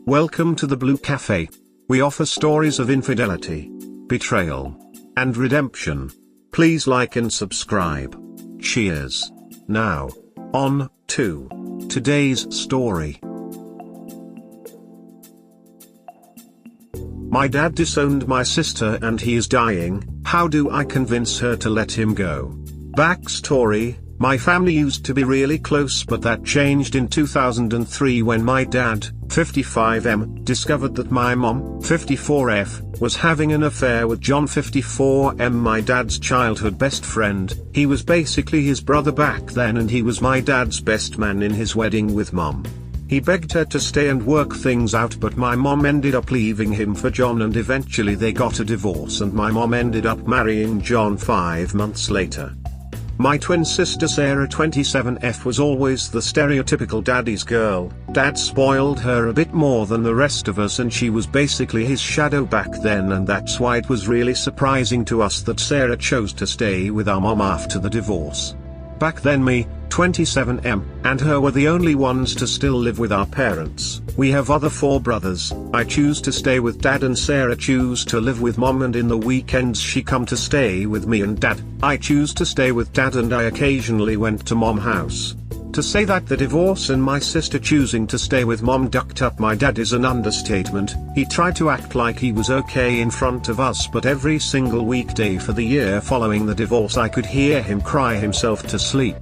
Welcome to the Blue Cafe. We offer stories of infidelity, betrayal, and redemption. Please like and subscribe. Cheers. Now, on to today's story. My dad disowned my sister and he is dying. How do I convince her to let him go? Backstory: my family used to be really close, but that changed in 2003 when my dad, 55M, discovered that my mom, 54F, was having an affair with John, 54M, my dad's childhood best friend. He was basically his brother back then and he was my dad's best man in his wedding with mom. He begged her to stay and work things out, but my mom ended up leaving him for John and eventually they got a divorce and my mom ended up marrying John 5 months later. My twin sister Sarah, 27F, was always the stereotypical daddy's girl. Dad spoiled her a bit more than the rest of us and she was basically his shadow back then, and that's why it was really surprising to us that Sarah chose to stay with our mom after the divorce. Back then me, 27M, and her were the only ones to still live with our parents. We have other 4 brothers. I choose to stay with dad and Sarah choose to live with mom, and in the weekends she come to stay with me and dad. I choose to stay with dad and I occasionally went to mom house. To say that the divorce and my sister choosing to stay with mom ducked up my dad is an understatement. He tried to act like he was okay in front of us, but every single weekday for the year following the divorce I could hear him cry himself to sleep.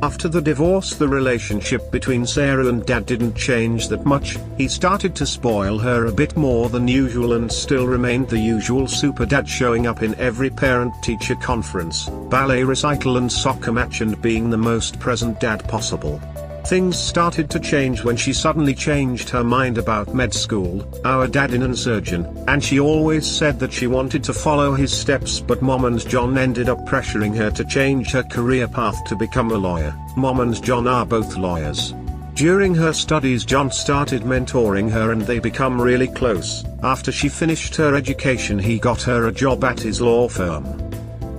After the divorce the relationship between Sarah and dad didn't change that much. He started to spoil her a bit more than usual and still remained the usual super dad, showing up in every parent-teacher conference, ballet recital and soccer match and being the most present dad possible. Things started to change when she suddenly changed her mind about med school. Our dad is a surgeon, and she always said that she wanted to follow his steps, but mom and John ended up pressuring her to change her career path to become a lawyer. Mom and John are both lawyers. During her studies John started mentoring her and they become really close. After she finished her education he got her a job at his law firm.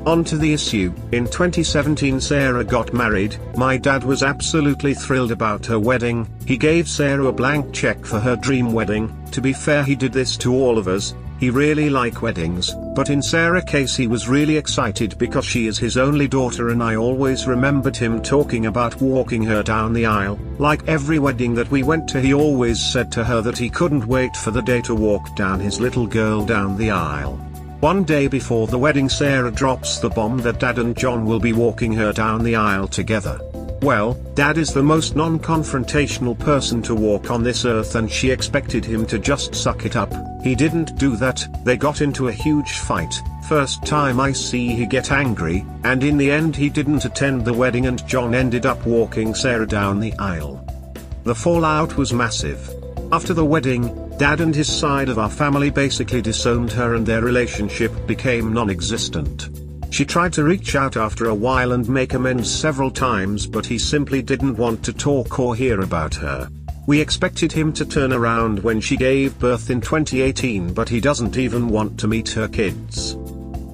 On to the issue. In 2017 Sarah got married. My dad was absolutely thrilled about her wedding. He gave Sarah a blank check for her dream wedding. To be fair, he did this to all of us. He really likes weddings, but in Sarah's case he was really excited because she is his only daughter, and I always remembered him talking about walking her down the aisle. Like every wedding that we went to he always said to her that he couldn't wait for the day to walk down his little girl down the aisle. One day before the wedding Sarah drops the bomb that dad and John will be walking her down the aisle together. Well, dad is the most non-confrontational person to walk on this earth and she expected him to just suck it up. He didn't do that. They got into a huge fight. First time I see he get angry, and in the end he didn't attend the wedding and John ended up walking Sarah down the aisle. The fallout was massive. After the wedding, dad and his side of our family basically disowned her and their relationship became non-existent. She tried to reach out after a while and make amends several times, but he simply didn't want to talk or hear about her. We expected him to turn around when she gave birth in 2018, but he doesn't even want to meet her kids.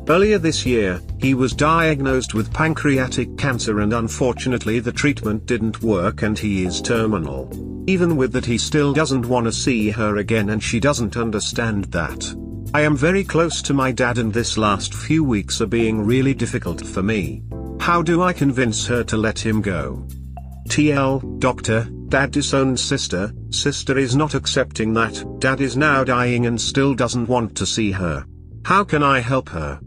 Earlier this year, he was diagnosed with pancreatic cancer and unfortunately the treatment didn't work and he is terminal. Even with that he still doesn't want to see her again and she doesn't understand that. I am very close to my dad and this last few weeks are being really difficult for me. How do I convince her to let him go? TL, doctor, dad disowned sister, sister is not accepting that, dad is now dying and still doesn't want to see her. How can I help her?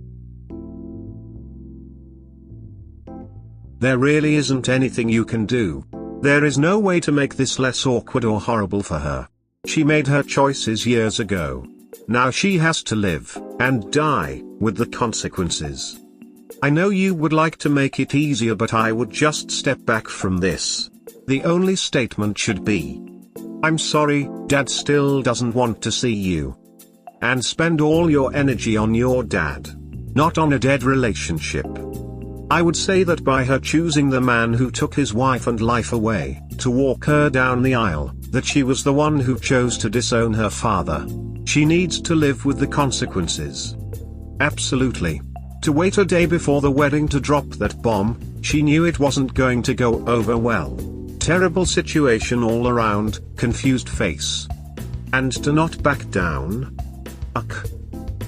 There really isn't anything you can do. There is no way to make this less awkward or horrible for her. She made her choices years ago. Now she has to live, and die, with the consequences. I know you would like to make it easier, but I would just step back from this. The only statement should be, I'm sorry, dad still doesn't want to see you. And spend all your energy on your dad, not on a dead relationship. I would say that by her choosing the man who took his wife and life away, to walk her down the aisle, that she was the one who chose to disown her father. She needs to live with the consequences. Absolutely. To wait a day before the wedding to drop that bomb, she knew it wasn't going to go over well. Terrible situation all around, confused face. And to not back down? Fuck.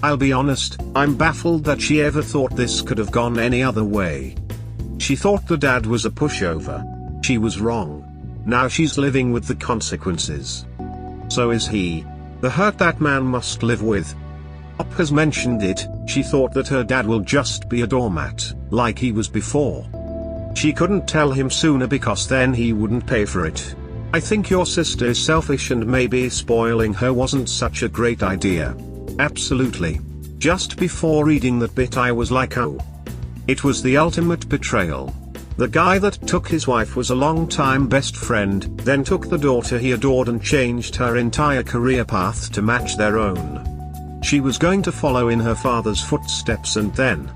I'll be honest, I'm baffled that she ever thought this could have gone any other way. She thought the dad was a pushover. She was wrong. Now she's living with the consequences. So is he. The hurt that man must live with. Op has mentioned it, she thought that her dad will just be a doormat, like he was before. She couldn't tell him sooner because then he wouldn't pay for it. I think your sister is selfish and maybe spoiling her wasn't such a great idea. Absolutely. Just before reading that bit I was like, oh. It was the ultimate betrayal. The guy that took his wife was a long-time best friend, then took the daughter he adored and changed her entire career path to match their own. She was going to follow in her father's footsteps and then...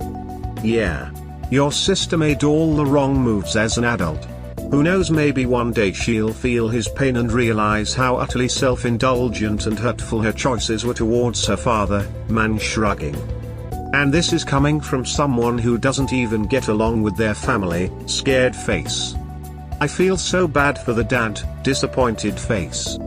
Yeah. Your sister made all the wrong moves as an adult. Who knows, maybe one day she'll feel his pain and realize how utterly self-indulgent and hurtful her choices were towards her father, man shrugging. And this is coming from someone who doesn't even get along with their family, scared face. I feel so bad for the dad, disappointed face.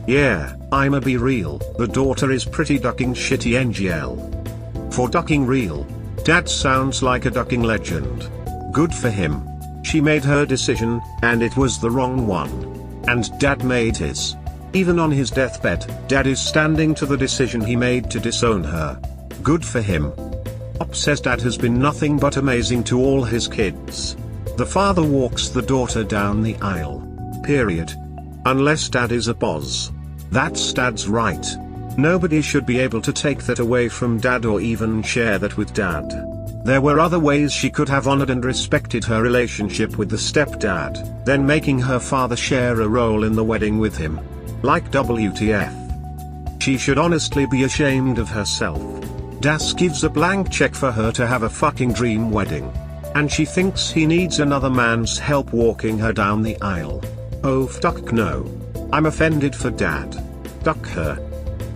Yeah, I'ma be real, the daughter is pretty ducking shitty NGL. For ducking real, dad sounds like a ducking legend. Good for him. She made her decision, and it was the wrong one. And dad made his. Even on his deathbed, dad is standing to the decision he made to disown her. Good for him. Op says dad has been nothing but amazing to all his kids. The father walks the daughter down the aisle. Period. Unless dad is a boss. That's dad's right. Nobody should be able to take that away from dad or even share that with dad. There were other ways she could have honored and respected her relationship with the stepdad, then making her father share a role in the wedding with him. Like WTF. She should honestly be ashamed of herself. Das gives a blank check for her to have a fucking dream wedding. And she thinks he needs another man's help walking her down the aisle. Oh fuck no. I'm offended for dad. Duck her.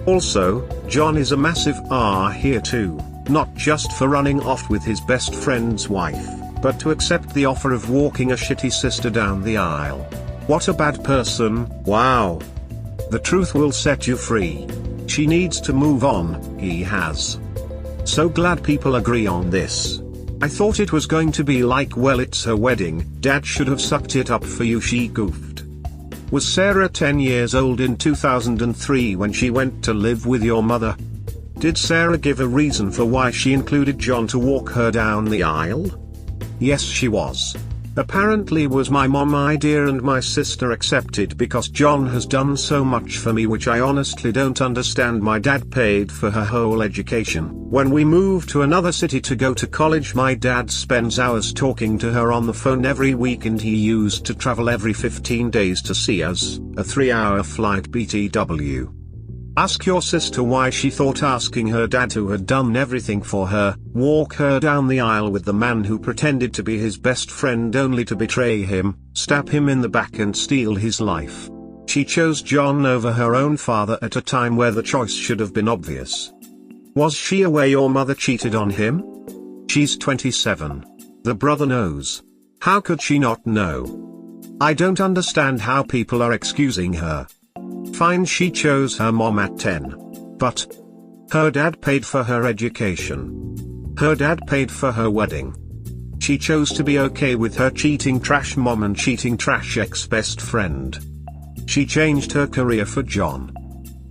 Also, John is a massive R here too. Not just for running off with his best friend's wife, but to accept the offer of walking a shitty sister down the aisle. What a bad person, wow. The truth will set you free. She needs to move on, he has. So glad people agree on this. I thought it was going to be like, well, it's her wedding, dad should have sucked it up for you, she goofed. Was Sarah 10 years old in 2003 when she went to live with your mother? Did Sarah give a reason for why she included John to walk her down the aisle? Yes, she was. Apparently was my mom idea and my sister accepted because John has done so much for me, which I honestly don't understand. My dad paid for her whole education. When we moved to another city to go to college, my dad spends hours talking to her on the phone every week, and he used to travel every 15 days to see us, a 3-hour flight BTW. Ask your sister why she thought asking her dad, who had done everything for her, walk her down the aisle with the man who pretended to be his best friend only to betray him, stab him in the back and steal his life. She chose John over her own father at a time where the choice should have been obvious. Was she aware your mother cheated on him? She's 27. The brother knows. How could she not know? I don't understand how people are excusing her. Fine, she chose her mom at 10. But her dad paid for her education. Her dad paid for her wedding. She chose to be okay with her cheating trash mom and cheating trash ex-best friend. She changed her career for John.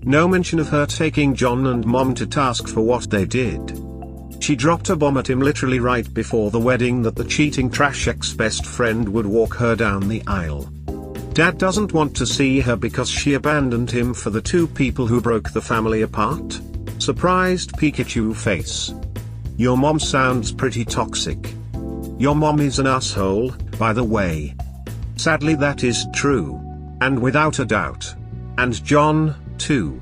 No mention of her taking John and mom to task for what they did. She dropped a bomb at him literally right before the wedding that the cheating trash ex-best friend would walk her down the aisle. Dad doesn't want to see her because she abandoned him for the two people who broke the family apart? Surprised Pikachu face. Your mom sounds pretty toxic. Your mom is an asshole, by the way. Sadly that is true. And without a doubt. And John, too.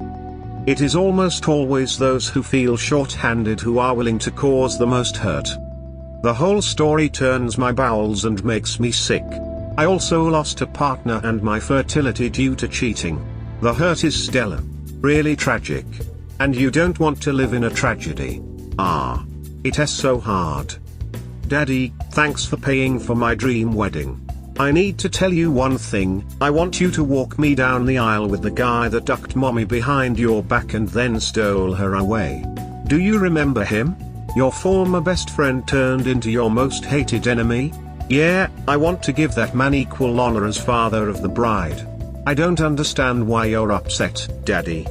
It is almost always those who feel short-handed who are willing to cause the most hurt. The whole story turns my bowels and makes me sick. I also lost a partner and my fertility due to cheating. The hurt is stellar. Really tragic. And you don't want to live in a tragedy. It is so hard. Daddy, thanks for paying for my dream wedding. I need to tell you one thing. I want you to walk me down the aisle with the guy that ducked mommy behind your back and then stole her away. Do you remember him? Your former best friend turned into your most hated enemy? Yeah, I want to give that man equal honor as father of the bride. I don't understand why you're upset, Daddy.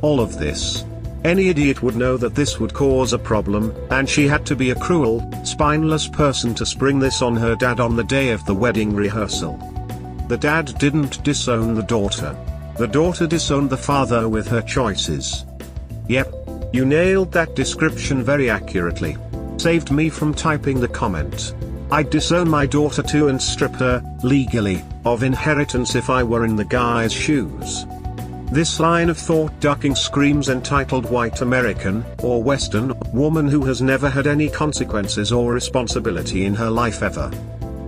All of this. Any idiot would know that this would cause a problem, and she had to be a cruel, spineless person to spring this on her dad on the day of the wedding rehearsal. The dad didn't disown the daughter. The daughter disowned the father with her choices. Yep. You nailed that description very accurately. Saved me from typing the comment. I'd disown my daughter too and strip her, legally, of inheritance if I were in the guy's shoes. This line of thought ducking screams entitled white American, or Western, woman who has never had any consequences or responsibility in her life ever.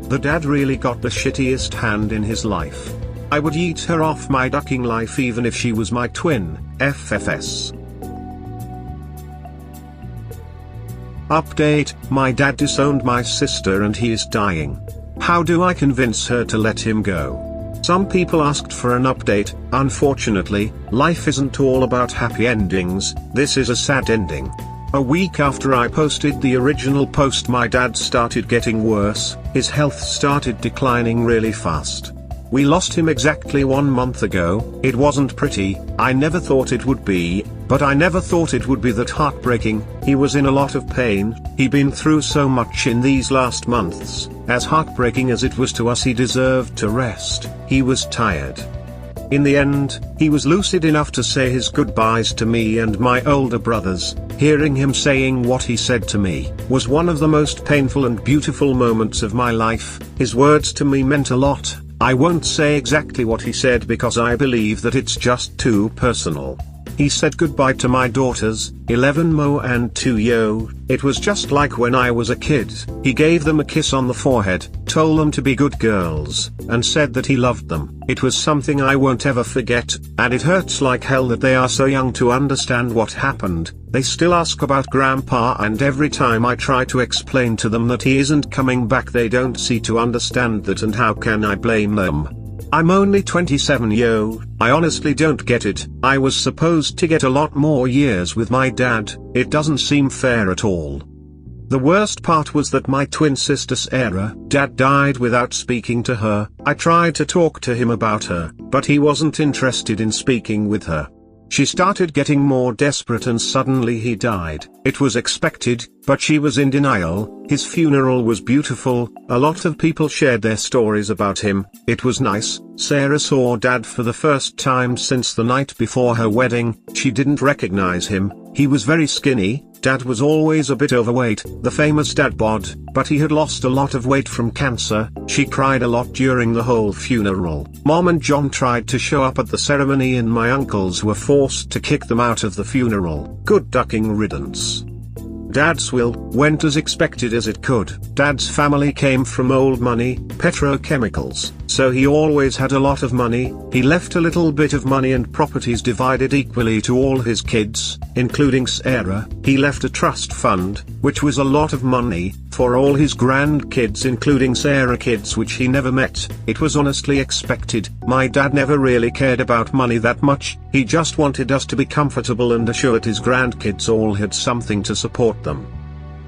The dad really got the shittiest hand in his life. I would eat her off my ducking life even if she was my twin, FFS. Update: my dad disowned my sister and he is dying. How do I convince her to let him go? Some people asked for an update. Unfortunately, life isn't all about happy endings. This is a sad ending. A week after I posted the original post, my dad started getting worse. His health started declining really fast. We lost him exactly 1 month ago. It wasn't pretty. I never thought it would be, but I never thought it would be that heartbreaking. He was in a lot of pain. He'd been through so much in these last months. As heartbreaking as it was to us, he deserved to rest. He was tired. In the end, he was lucid enough to say his goodbyes to me and my older brothers. Hearing him saying what he said to me was one of the most painful and beautiful moments of my life. His words to me meant a lot. I won't say exactly what he said because I believe that it's just too personal. He said goodbye to my daughters, 11 Mo and 2 Yo. It was just like when I was a kid. He gave them a kiss on the forehead, told them to be good girls, and said that he loved them. It was something I won't ever forget, and it hurts like hell that they are so young to understand what happened. They still ask about Grandpa, and every time I try to explain to them that he isn't coming back, they don't see to understand that, and how can I blame them? I'm only 27 Yo, I honestly don't get it. I was supposed to get a lot more years with my dad. It doesn't seem fair at all. The worst part was that my twin sister Sarah, dad died without speaking to her. I tried to talk to him about her, but he wasn't interested in speaking with her. She started getting more desperate and suddenly he died. It was expected, but she was in denial. His funeral was beautiful. A lot of people shared their stories about him. It was nice. Sarah saw dad for the first time since the night before her wedding. She didn't recognize him. He was very skinny. Dad was always a bit overweight, the famous dad bod, but he had lost a lot of weight from cancer. She cried a lot during the whole funeral. Mom and John tried to show up at the ceremony and my uncles were forced to kick them out of the funeral. Good ducking riddance. Dad's will went as expected as it could. Dad's family came from old money, petrochemicals, so he always had a lot of money. He left a little bit of money and properties divided equally to all his kids, including Sarah. He left a trust fund, which was a lot of money, for all his grandkids including Sarah kids which he never met. It was honestly expected. My dad never really cared about money that much. He just wanted us to be comfortable and assured his grandkids all had something to support them.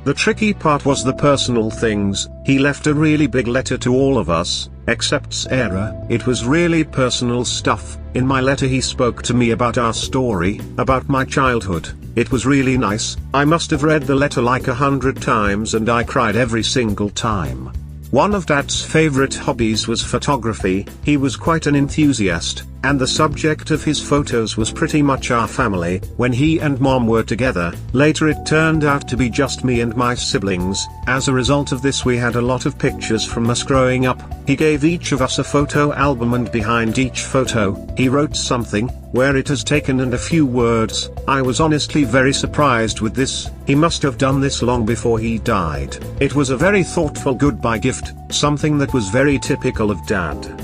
The tricky part was the personal things. He left a really big letter to all of us, except Sarah. It was really personal stuff. In my letter he spoke to me about our story, about my childhood. It was really nice. I must have read the letter like 100 times and I cried every single time. One of Dad's favorite hobbies was photography. He was quite an enthusiast, and the subject of his photos was pretty much our family. When he and Mom were together, later it turned out to be just me and my siblings. As a result of this we had a lot of pictures from us growing up. He gave each of us a photo album and behind each photo, he wrote something, where it has taken and a few words. I was honestly very surprised with this. He must have done this long before he died. It was a very thoughtful goodbye gift, something that was very typical of Dad.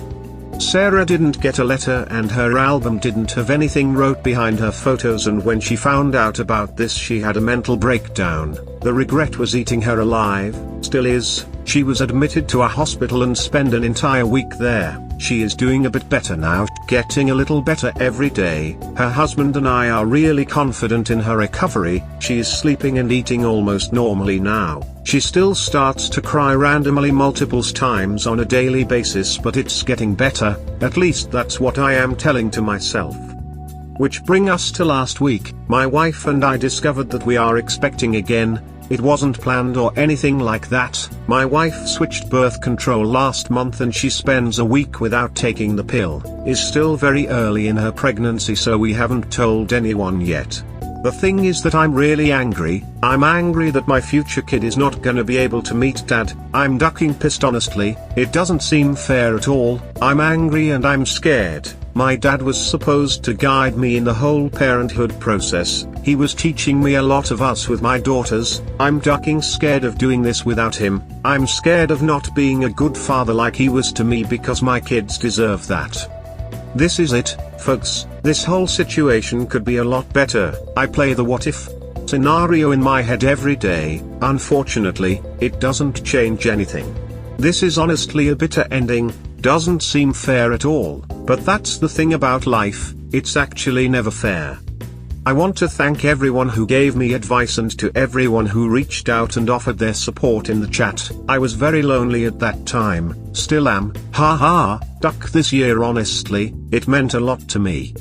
Sarah didn't get a letter and her album didn't have anything wrote behind her photos, and when she found out about this she had a mental breakdown. The regret was eating her alive, still is. She was admitted to a hospital and spent an entire week there. She is doing a bit better now, getting a little better every day. Her husband and I are really confident in her recovery. She is sleeping and eating almost normally now. She still starts to cry randomly multiple times on a daily basis, but it's getting better, at least that's what I am telling to myself. Which bring us to last week. My wife and I discovered that we are expecting again. It wasn't planned or anything like that. My wife switched birth control last month and she spends a week without taking the pill. Is still very early in her pregnancy, so we haven't told anyone yet. The thing is that I'm really angry. I'm angry that my future kid is not gonna be able to meet dad. I'm ducking pissed honestly. It doesn't seem fair at all. I'm angry and I'm scared. My dad was supposed to guide me in the whole parenthood process. He was teaching me a lot of us with my daughters. I'm ducking scared of doing this without him. I'm scared of not being a good father like he was to me, because my kids deserve that. This is it, folks. This whole situation could be a lot better. I play the what if scenario in my head every day. Unfortunately, it doesn't change anything. This is honestly a bitter ending. Doesn't seem fair at all, but that's the thing about life, it's actually never fair. I want to thank everyone who gave me advice and to everyone who reached out and offered their support in the chat. I was very lonely at that time, still am, haha, duck this year honestly, it meant a lot to me.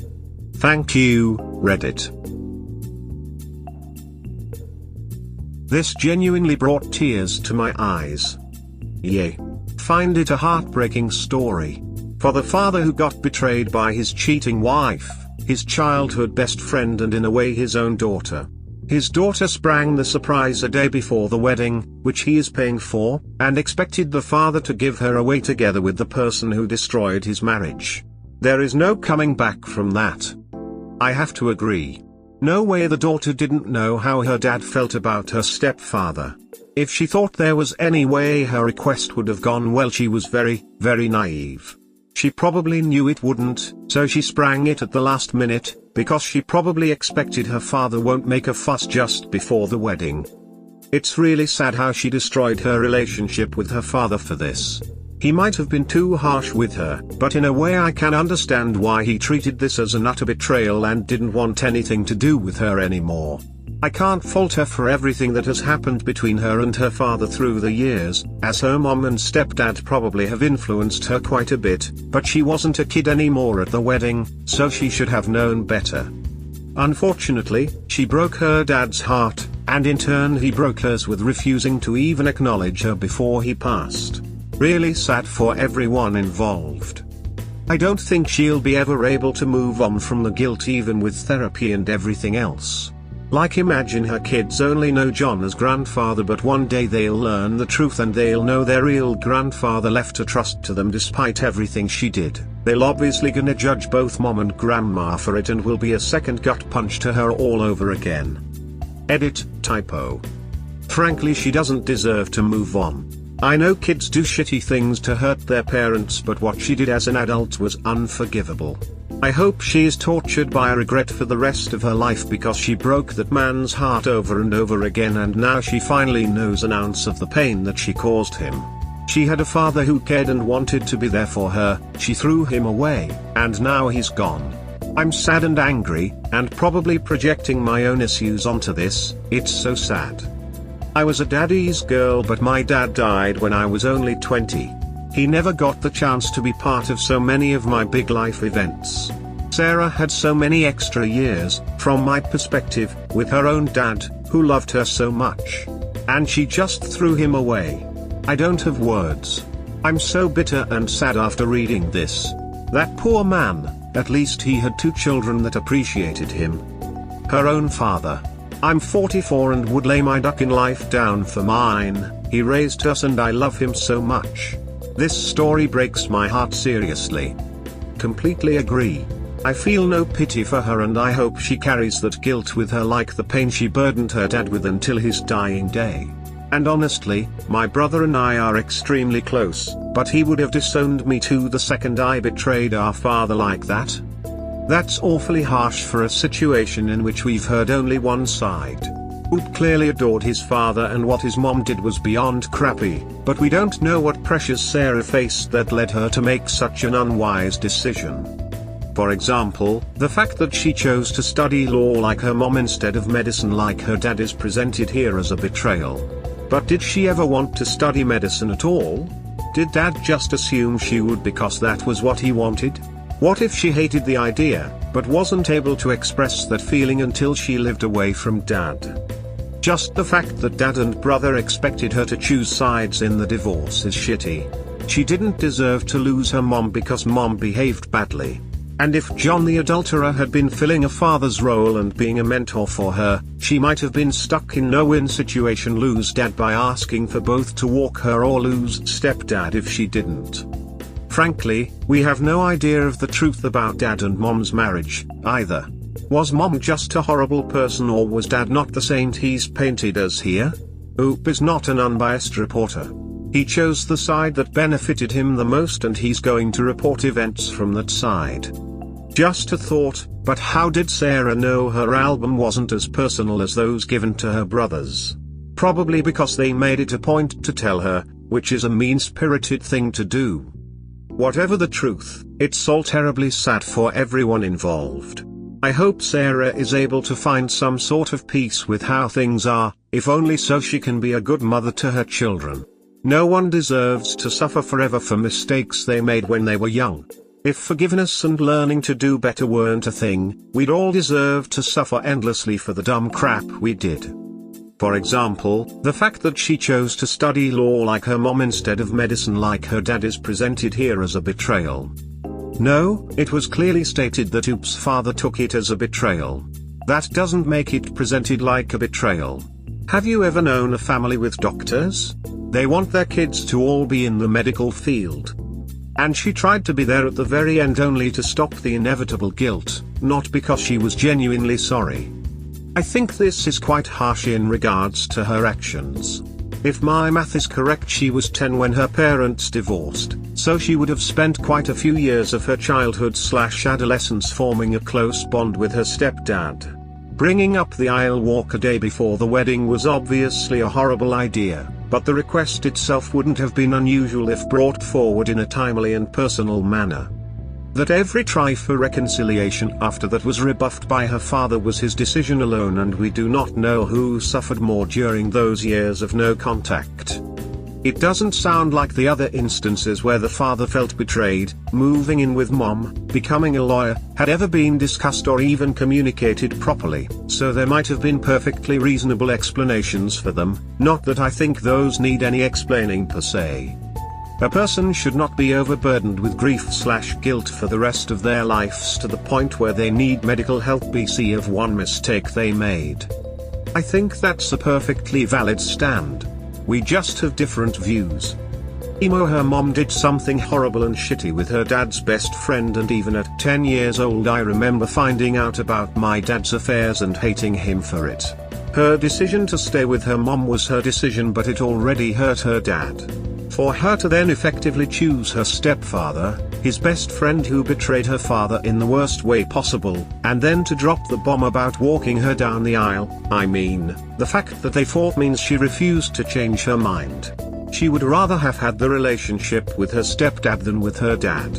Thank you, Reddit. This genuinely brought tears to my eyes. Yay. Find it a heartbreaking story. For the father who got betrayed by his cheating wife, his childhood best friend, and in a way his own daughter. His daughter sprang the surprise a day before the wedding, which he is paying for, and expected the father to give her away together with the person who destroyed his marriage. There is no coming back from that. I have to agree. No way the daughter didn't know how her dad felt about her stepfather. If she thought there was any way her request would have gone well, she was very, very naive. She probably knew it wouldn't, so she sprang it at the last minute, because she probably expected her father won't make a fuss just before the wedding. It's really sad how she destroyed her relationship with her father for this. He might have been too harsh with her, but in a way I can understand why he treated this as an utter betrayal and didn't want anything to do with her anymore. I can't fault her for everything that has happened between her and her father through the years, as her mom and stepdad probably have influenced her quite a bit, but she wasn't a kid anymore at the wedding, so she should have known better. Unfortunately, she broke her dad's heart, and in turn he broke hers with refusing to even acknowledge her before he passed. Really sad for everyone involved. I don't think she'll be ever able to move on from the guilt, even with therapy and everything else. Like, imagine her kids only know John as grandfather, but one day they'll learn the truth and they'll know their real grandfather left a trust to them despite everything she did. They'll obviously gonna judge both mom and grandma for it, and will be a second gut punch to her all over again. Edit, typo. Frankly, she doesn't deserve to move on. I know kids do shitty things to hurt their parents, but what she did as an adult was unforgivable. I hope she is tortured by a regret for the rest of her life, because she broke that man's heart over and over again, and now she finally knows an ounce of the pain that she caused him. She had a father who cared and wanted to be there for her. She threw him away, and now he's gone. I'm sad and angry, and probably projecting my own issues onto this. It's so sad. I was a daddy's girl, but my dad died when I was only 20. He never got the chance to be part of so many of my big life events. Sarah had so many extra years, from my perspective, with her own dad, who loved her so much. And she just threw him away. I don't have words. I'm so bitter and sad after reading this. That poor man, at least he had 2 children that appreciated him. Her own father. I'm 44 and would lay my duck in life down for mine. He raised us and I love him so much. This story breaks my heart seriously. Completely agree. I feel no pity for her, and I hope she carries that guilt with her like the pain she burdened her dad with until his dying day. And honestly, my brother and I are extremely close, but he would have disowned me too the second I betrayed our father like that. That's awfully harsh for a situation in which we've heard only one side. Oop clearly adored his father, and what his mom did was beyond crappy, but we don't know what pressures Sarah faced that led her to make such an unwise decision. For example, the fact that she chose to study law like her mom instead of medicine like her dad is presented here as a betrayal. But did she ever want to study medicine at all? Did dad just assume she would because that was what he wanted? What if she hated the idea, but wasn't able to express that feeling until she lived away from dad? Just the fact that dad and brother expected her to choose sides in the divorce is shitty. She didn't deserve to lose her mom because mom behaved badly. And if John the adulterer had been filling a father's role and being a mentor for her, she might have been stuck in no-win situation: lose dad by asking for both to walk her, or lose stepdad if she didn't. Frankly, we have no idea of the truth about dad and mom's marriage, either. Was mom just a horrible person, or was dad not the saint he's painted as here? Oop is not an unbiased reporter. He chose the side that benefited him the most, and he's going to report events from that side. Just a thought, but how did Sarah know her album wasn't as personal as those given to her brothers? Probably because they made it a point to tell her, which is a mean-spirited thing to do. Whatever the truth, it's all terribly sad for everyone involved. I hope Sarah is able to find some sort of peace with how things are, if only so she can be a good mother to her children. No one deserves to suffer forever for mistakes they made when they were young. If forgiveness and learning to do better weren't a thing, we'd all deserve to suffer endlessly for the dumb crap we did. For example, the fact that she chose to study law like her mom instead of medicine like her dad is presented here as a betrayal. No, it was clearly stated that Oop's father took it as a betrayal. That doesn't make it presented like a betrayal. Have you ever known a family with doctors? They want their kids to all be in the medical field. And she tried to be there at the very end only to stop the inevitable guilt, not because she was genuinely sorry. I think this is quite harsh in regards to her actions. If my math is correct, she was 10 when her parents divorced, so she would have spent quite a few years of her childhood/adolescence forming a close bond with her stepdad. Bringing up the aisle walk a day before the wedding was obviously a horrible idea, but the request itself wouldn't have been unusual if brought forward in a timely and personal manner. That every try for reconciliation after that was rebuffed by her father was his decision alone, and we do not know who suffered more during those years of no contact. It doesn't sound like the other instances where the father felt betrayed, moving in with mom, becoming a lawyer, had ever been discussed or even communicated properly, so there might have been perfectly reasonable explanations for them, not that I think those need any explaining per se. A person should not be overburdened with grief/guilt for the rest of their lives to the point where they need medical help BC of one mistake they made. I think that's a perfectly valid stand. We just have different views. Her mom did something horrible and shitty with her dad's best friend, and even at 10 years old I remember finding out about my dad's affairs and hating him for it. Her decision to stay with her mom was her decision, but it already hurt her dad. For her to then effectively choose her stepfather, his best friend who betrayed her father in the worst way possible, and then to drop the bomb about walking her down the aisle, I mean, the fact that they fought means she refused to change her mind. She would rather have had the relationship with her stepdad than with her dad.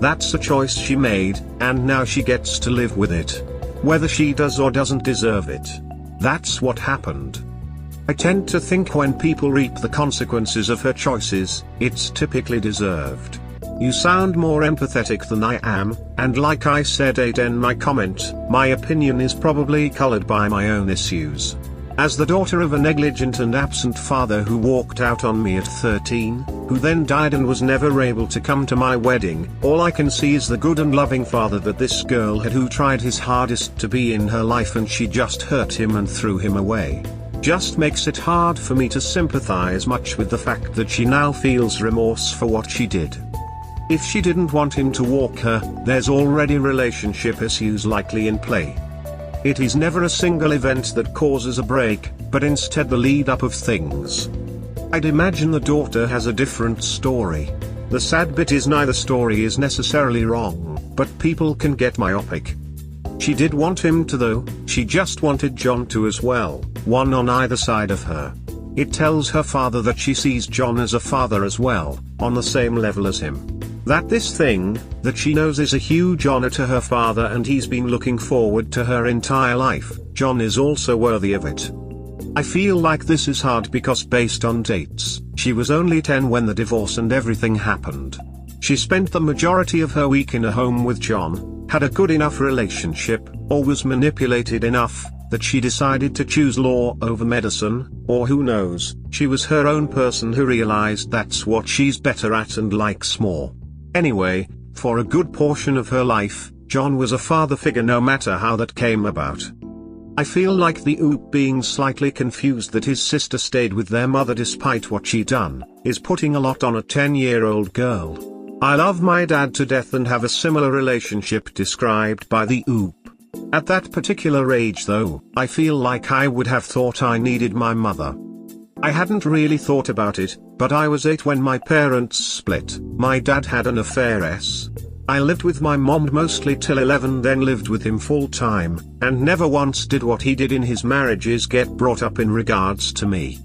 That's a choice she made, and now she gets to live with it. Whether she does or doesn't deserve it. That's what happened. I tend to think when people reap the consequences of her choices, it's typically deserved. You sound more empathetic than I am, and like I said in my comment, my opinion is probably colored by my own issues. As the daughter of a negligent and absent father who walked out on me at 13, who then died and was never able to come to my wedding, all I can see is the good and loving father that this girl had, who tried his hardest to be in her life, and she just hurt him and threw him away. Just makes it hard for me to sympathize much with the fact that she now feels remorse for what she did. If she didn't want him to walk her, there's already relationship issues likely in play. It is never a single event that causes a break, but instead the lead up of things. I'd imagine the daughter has a different story. The sad bit is neither story is necessarily wrong, but people can get myopic. She did want him to though, she just wanted John to as well, one on either side of her. It tells her father that she sees John as a father as well, on the same level as him. That this thing, that she knows is a huge honor to her father and he's been looking forward to her entire life, John is also worthy of it. I feel like this is hard because based on dates, she was only 10 when the divorce and everything happened. She spent the majority of her week in a home with John, had a good enough relationship, or was manipulated enough, that she decided to choose law over medicine, or who knows, she was her own person who realized that's what she's better at and likes more. Anyway, for a good portion of her life, John was a father figure no matter how that came about. I feel like the oop being slightly confused that his sister stayed with their mother despite what she'd done, is putting a lot on a 10-year-old girl. I love my dad to death and have a similar relationship described by the oop. At that particular age though, I feel like I would have thought I needed my mother. I hadn't really thought about it, but I was 8 when my parents split. My dad had an affair. I lived with my mom mostly till 11, then lived with him full time, and never once did what he did in his marriages get brought up in regards to me.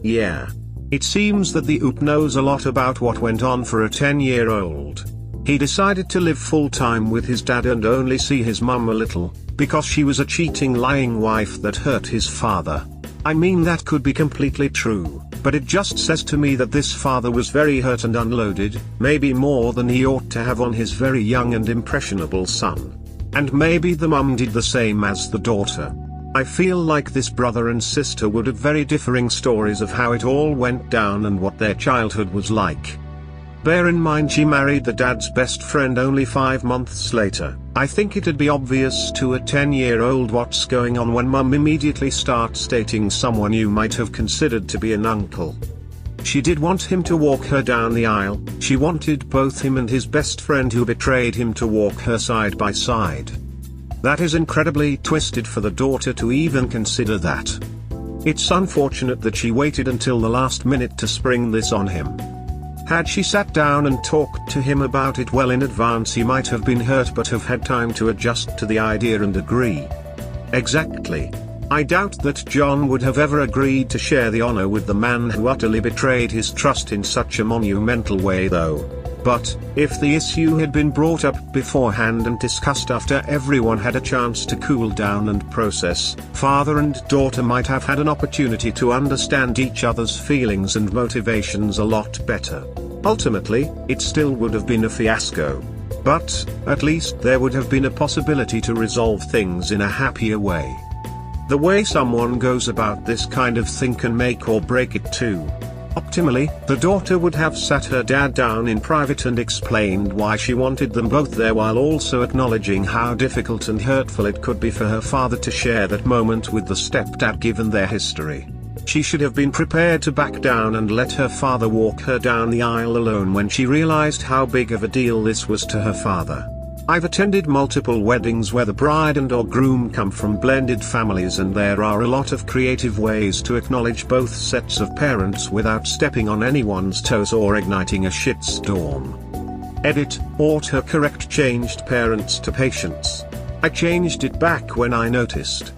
Yeah. It seems that the oop knows a lot about what went on for a 10-year-old. He decided to live full time with his dad and only see his mum a little, because she was a cheating, lying wife that hurt his father. I mean, that could be completely true, but it just says to me that this father was very hurt and unloaded, maybe more than he ought to have on his very young and impressionable son. And maybe the mum did the same as the daughter. I feel like this brother and sister would have very differing stories of how it all went down and what their childhood was like. Bear in mind she married the dad's best friend only 5 months later. I think it'd be obvious to a 10-year-old what's going on when mum immediately starts dating someone you might have considered to be an uncle. She did want him to walk her down the aisle, she wanted both him and his best friend who betrayed him to walk her side by side. That is incredibly twisted for the daughter to even consider that. It's unfortunate that she waited until the last minute to spring this on him. Had she sat down and talked to him about it well in advance, he might have been hurt but have had time to adjust to the idea and agree. Exactly. I doubt that John would have ever agreed to share the honor with the man who utterly betrayed his trust in such a monumental way though. But, if the issue had been brought up beforehand and discussed after everyone had a chance to cool down and process, father and daughter might have had an opportunity to understand each other's feelings and motivations a lot better. Ultimately, it still would have been a fiasco. But, at least there would have been a possibility to resolve things in a happier way. The way someone goes about this kind of thing can make or break it too. Optimally, the daughter would have sat her dad down in private and explained why she wanted them both there while also acknowledging how difficult and hurtful it could be for her father to share that moment with the stepdad given their history. She should have been prepared to back down and let her father walk her down the aisle alone when she realized how big of a deal this was to her father. I've attended multiple weddings where the bride and or groom come from blended families, and there are a lot of creative ways to acknowledge both sets of parents without stepping on anyone's toes or igniting a shitstorm. Edit, autocorrect changed parents to patients. I changed it back when I noticed.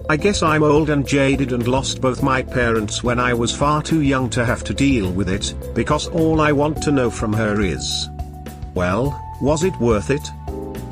I guess I'm old and jaded and lost both my parents when I was far too young to have to deal with it, because all I want to know from her is, well, was it worth it?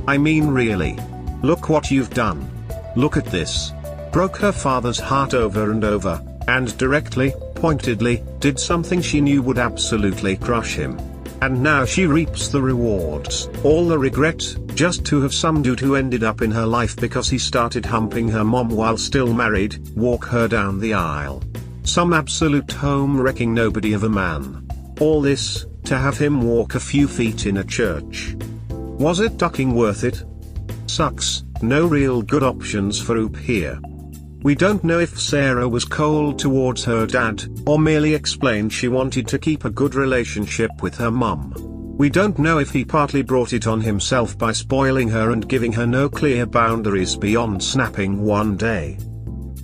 I mean really. Look what you've done. Look at this. Broke her father's heart over and over, and directly, pointedly, did something she knew would absolutely crush him. And now she reaps the rewards, all the regret, just to have some dude who ended up in her life because he started humping her mom while still married, walk her down the aisle. Some absolute home-wrecking nobody of a man. All this, to have him walk a few feet in a church. Was it ducking worth it? Sucks, no real good options for Oop here. We don't know if Sarah was cold towards her dad, or merely explained she wanted to keep a good relationship with her mum. We don't know if he partly brought it on himself by spoiling her and giving her no clear boundaries beyond snapping one day.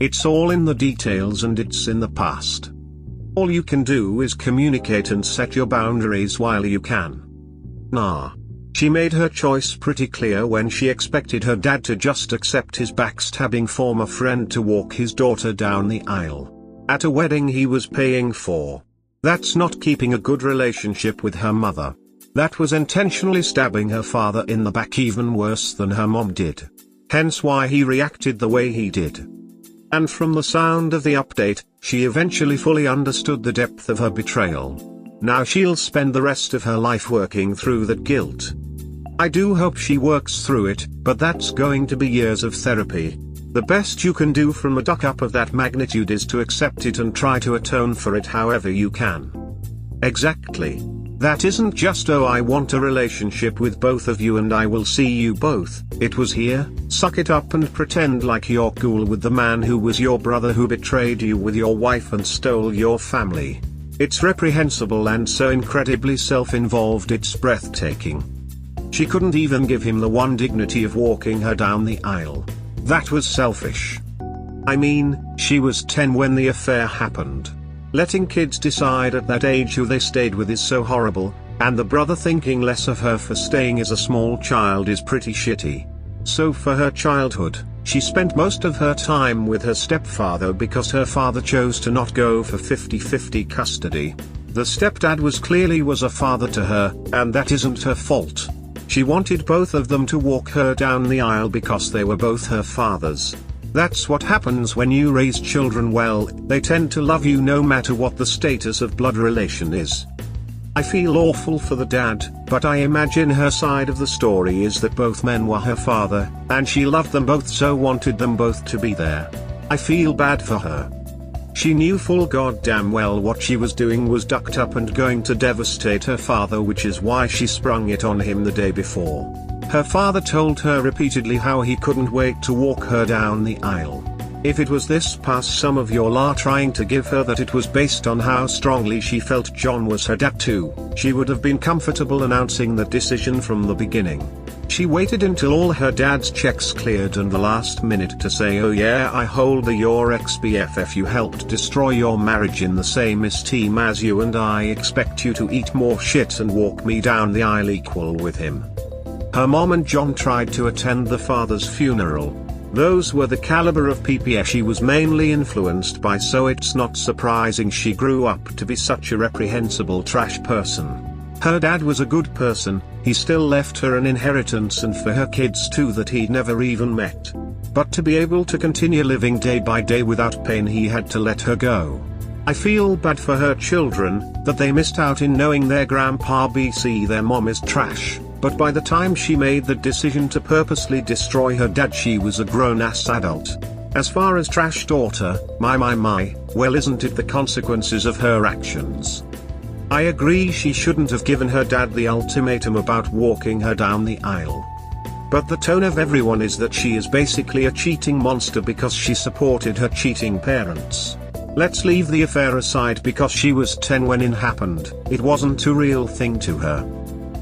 It's all in the details and it's in the past. All you can do is communicate and set your boundaries while you can. Nah. She made her choice pretty clear when she expected her dad to just accept his backstabbing former friend to walk his daughter down the aisle. At a wedding he was paying for. That's not keeping a good relationship with her mother. That was intentionally stabbing her father in the back even worse than her mom did. Hence why he reacted the way he did. And from the sound of the update, she eventually fully understood the depth of her betrayal. Now she'll spend the rest of her life working through that guilt. I do hope she works through it, but that's going to be years of therapy. The best you can do from a duck up of that magnitude is to accept it and try to atone for it however you can. Exactly. That isn't just "oh, I want a relationship with both of you and I will see you both." It was "here, suck it up and pretend like you're cool with the man who was your brother who betrayed you with your wife and stole your family." It's reprehensible and so incredibly self-involved it's breathtaking. She couldn't even give him the one dignity of walking her down the aisle. That was selfish. I mean, she was 10 when the affair happened. Letting kids decide at that age who they stayed with is so horrible, and the brother thinking less of her for staying as a small child is pretty shitty. So for her childhood, she spent most of her time with her stepfather because her father chose to not go for 50-50 custody. The stepdad was a father to her, and that isn't her fault. She wanted both of them to walk her down the aisle because they were both her fathers. That's what happens when you raise children well, they tend to love you no matter what the status of blood relation is. I feel awful for the dad, but I imagine her side of the story is that both men were her father, and she loved them both so wanted them both to be there. I feel bad for her. She knew full goddamn well what she was doing was ducked up and going to devastate her father, which is why she sprung it on him the day before. Her father told her repeatedly how he couldn't wait to walk her down the aisle. If it was this past some of your la trying to give her that it was based on how strongly she felt John was her dad too, she would have been comfortable announcing that decision from the beginning. She waited until all her dad's checks cleared and the last minute to say, "Oh yeah, I hold your ex-BFF you helped destroy your marriage in the same esteem as you and I expect you to eat more shit and walk me down the aisle equal with him." Her mom and John tried to attend the father's funeral. Those were the caliber of people she was mainly influenced by, so it's not surprising she grew up to be such a reprehensible trash person. Her dad was a good person, he still left her an inheritance and for her kids too that he'd never even met. But to be able to continue living day by day without pain he had to let her go. I feel bad for her children, that they missed out in knowing their grandpa BC their mom is trash. But by the time she made the decision to purposely destroy her dad she was a grown-ass adult. As far as trash daughter, my, well isn't it the consequences of her actions? I agree she shouldn't have given her dad the ultimatum about walking her down the aisle. But the tone of everyone is that she is basically a cheating monster because she supported her cheating parents. Let's leave the affair aside because she was 10 when it happened, it wasn't a real thing to her.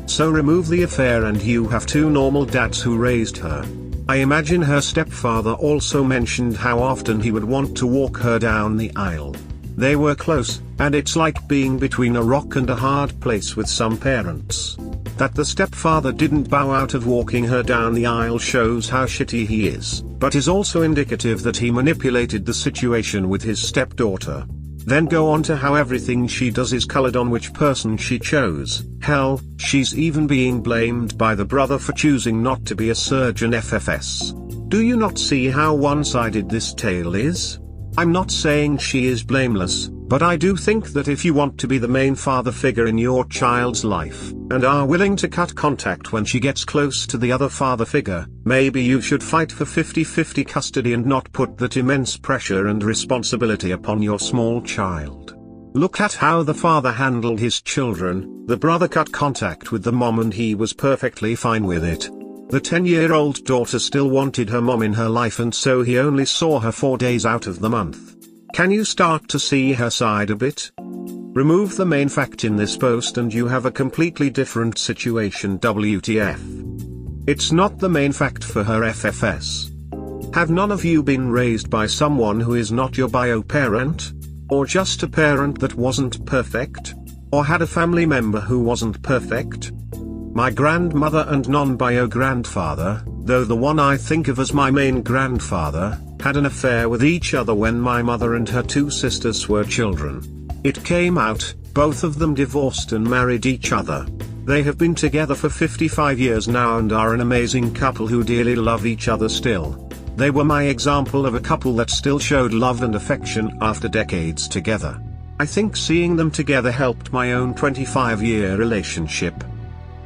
So remove the affair and you have two normal dads who raised her. I imagine her stepfather also mentioned how often he would want to walk her down the aisle. They were close, and it's like being between a rock and a hard place with some parents. That the stepfather didn't bow out of walking her down the aisle shows how shitty he is, but is also indicative that he manipulated the situation with his stepdaughter. Then go on to how everything she does is colored on which person she chose. Hell, she's even being blamed by the brother for choosing not to be a surgeon FFS. Do you not see how one-sided this tale is? I'm not saying she is blameless, but I do think that if you want to be the main father figure in your child's life, and are willing to cut contact when she gets close to the other father figure, maybe you should fight for 50-50 custody and not put that immense pressure and responsibility upon your small child. Look at how the father handled his children. The brother cut contact with the mom and he was perfectly fine with it. The 10-year-old daughter still wanted her mom in her life and so he only saw her 4 days out of the month. Can you start to see her side a bit? Remove the main fact in this post and you have a completely different situation. WTF. It's not the main fact for her FFS. Have none of you been raised by someone who is not your bio parent? Or just a parent that wasn't perfect? Or had a family member who wasn't perfect? My grandmother and non-bio grandfather, though the one I think of as my main grandfather, had an affair with each other when my mother and her two sisters were children. It came out, both of them divorced and married each other. They have been together for 55 years now and are an amazing couple who dearly love each other still. They were my example of a couple that still showed love and affection after decades together. I think seeing them together helped my own 25-year relationship.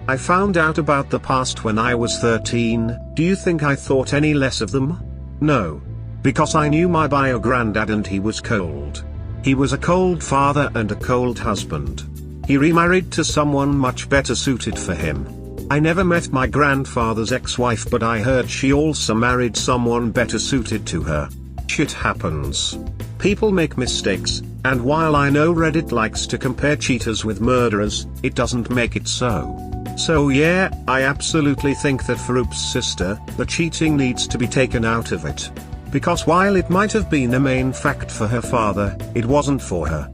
I found out about the past when I was 13. Do you think I thought any less of them? No. Because I knew my bio granddad and he was cold. He was a cold father and a cold husband. He remarried to someone much better suited for him. I never met my grandfather's ex-wife, but I heard she also married someone better suited to her. Shit happens. People make mistakes, and while I know Reddit likes to compare cheaters with murderers, it doesn't make it so. So yeah, I absolutely think that for Oop's sister, the cheating needs to be taken out of it. Because while it might have been a main fact for her father, it wasn't for her.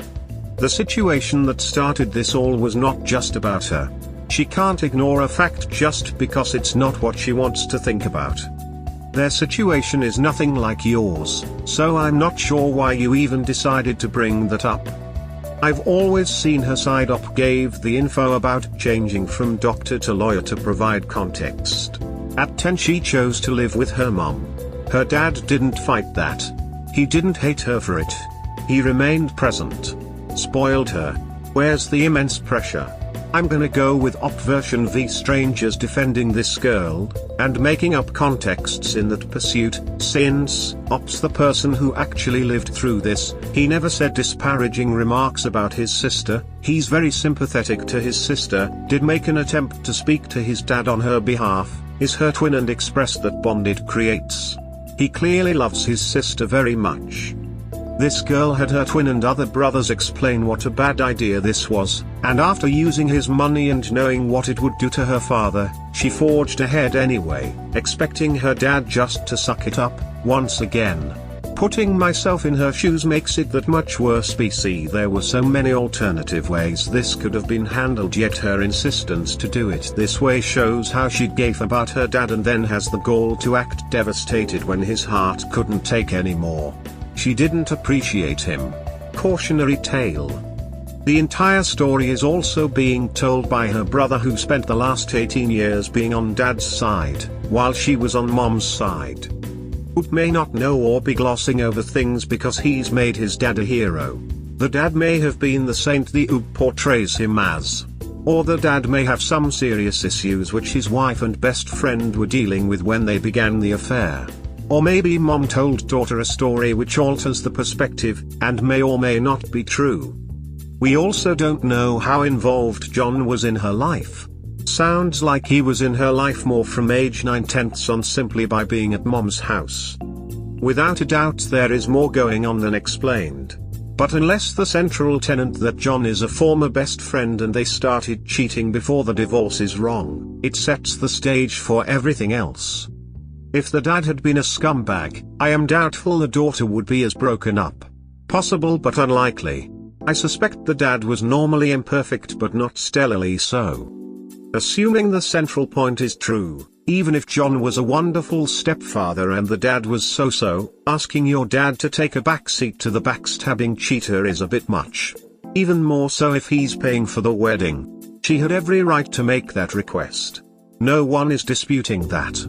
The situation that started this all was not just about her. She can't ignore a fact just because it's not what she wants to think about. Their situation is nothing like yours, so I'm not sure why you even decided to bring that up. I've always seen her side up. Gave the info about changing from doctor to lawyer to provide context. At 10 she chose to live with her mom. Her dad didn't fight that. He didn't hate her for it. He remained present. Spoiled her. Where's the immense pressure? I'm gonna go with op version v strangers defending this girl, and making up contexts in that pursuit, since op's the person who actually lived through this. He never said disparaging remarks about his sister. He's very sympathetic to his sister, did make an attempt to speak to his dad on her behalf, is her twin, and expressed that bond it creates. He clearly loves his sister very much. This girl had her twin and other brothers explain what a bad idea this was, and after using his money and knowing what it would do to her father, she forged ahead anyway, expecting her dad just to suck it up, once again. Putting myself in her shoes makes it that much worse. BC there were so many alternative ways this could have been handled, yet her insistence to do it this way shows how she gave about her dad and then has the gall to act devastated when his heart couldn't take any more. She didn't appreciate him. Cautionary tale. The entire story is also being told by her brother, who spent the last 18 years being on dad's side, while she was on mom's side. Oop may not know or be glossing over things because he's made his dad a hero. The dad may have been the saint the Oop portrays him as. Or the dad may have some serious issues which his wife and best friend were dealing with when they began the affair. Or maybe mom told daughter a story which alters the perspective, and may or may not be true. We also don't know how involved John was in her life. Sounds like he was in her life more from age 9/10 on, simply by being at mom's house. Without a doubt there is more going on than explained. But unless the central tenet that John is a former best friend and they started cheating before the divorce is wrong, it sets the stage for everything else. If the dad had been a scumbag, I am doubtful the daughter would be as broken up. Possible but unlikely. I suspect the dad was normally imperfect but not stellarly so. Assuming the central point is true, even if John was a wonderful stepfather and the dad was so-so, asking your dad to take a backseat to the backstabbing cheater is a bit much. Even more so if he's paying for the wedding. She had every right to make that request. No one is disputing that.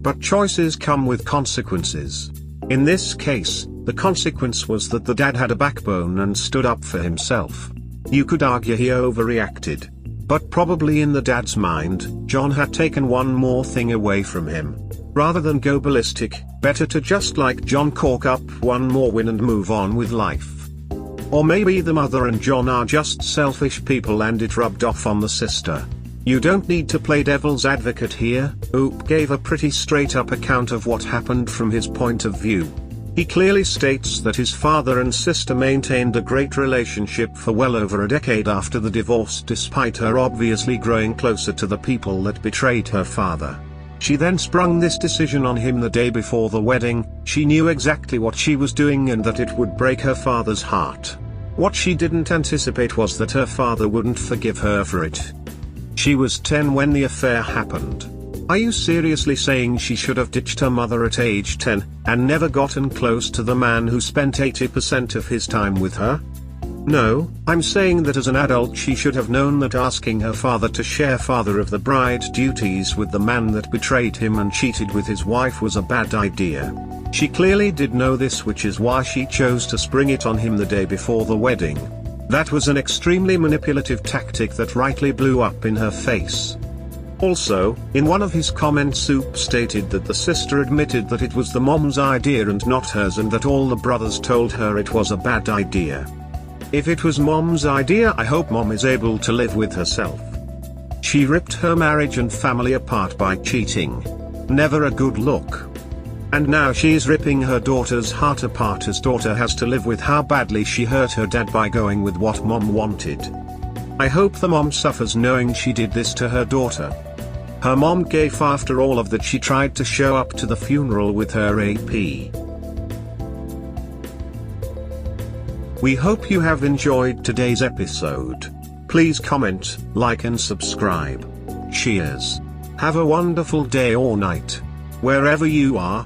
But choices come with consequences. In this case, the consequence was that the dad had a backbone and stood up for himself. You could argue he overreacted. But probably in the dad's mind, John had taken one more thing away from him. Rather than go ballistic, better to just like John cork up one more win and move on with life. Or maybe the mother and John are just selfish people and it rubbed off on the sister. You don't need to play devil's advocate here. Oop gave a pretty straight up account of what happened from his point of view. He clearly states that his father and sister maintained a great relationship for well over a decade after the divorce, despite her obviously growing closer to the people that betrayed her father. She then sprung this decision on him the day before the wedding. She knew exactly what she was doing and that it would break her father's heart. What she didn't anticipate was that her father wouldn't forgive her for it. She was 10 when the affair happened. Are you seriously saying she should have ditched her mother at age 10, and never gotten close to the man who spent 80% of his time with her? No, I'm saying that as an adult she should have known that asking her father to share father of the bride duties with the man that betrayed him and cheated with his wife was a bad idea. She clearly did know this, which is why she chose to spring it on him the day before the wedding. That was an extremely manipulative tactic that rightly blew up in her face. Also, in one of his comments Soup stated that the sister admitted that it was the mom's idea and not hers, and that all the brothers told her it was a bad idea. If it was mom's idea, I hope mom is able to live with herself. She ripped her marriage and family apart by cheating. Never a good look. And now she's ripping her daughter's heart apart as daughter has to live with how badly she hurt her dad by going with what mom wanted. I hope the mom suffers knowing she did this to her daughter. Her mom gave after all of that. She tried to show up to the funeral with her AP. We hope you have enjoyed today's episode. Please comment, like and subscribe. Cheers. Have a wonderful day or night, wherever you are.